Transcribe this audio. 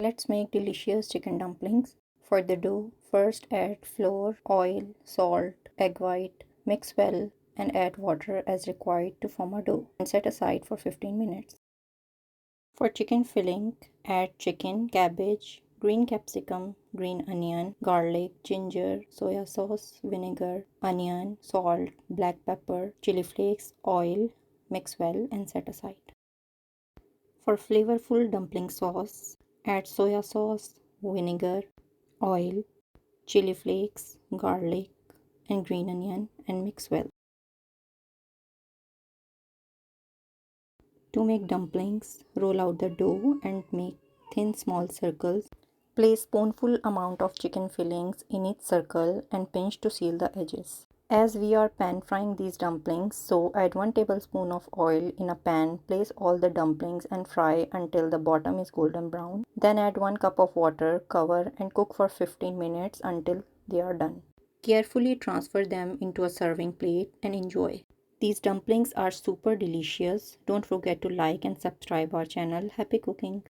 Let's make delicious chicken dumplings. For the dough, first add flour, oil, salt, egg white, mix well and add water as required to form a dough and set aside for 15 minutes. For chicken filling, add chicken, cabbage, green capsicum, green onion, garlic, ginger, soya sauce, vinegar, onion, salt, black pepper, chili flakes, oil, mix well and set aside. For flavorful dumpling sauce, add soya sauce, vinegar, oil, chili flakes, garlic, and green onion and mix well. To make dumplings, roll out the dough and make thin small circles. Place spoonful amount of chicken fillings in each circle and pinch to seal the edges. As we are pan frying these dumplings, so add 1 tablespoon of oil in a pan, place all the dumplings and fry until the bottom is golden brown. Then add 1 cup of water, cover and cook for 15 minutes until they are done. Carefully transfer them into a serving plate and enjoy. These dumplings are super delicious. Don't forget to like and subscribe our channel. Happy cooking!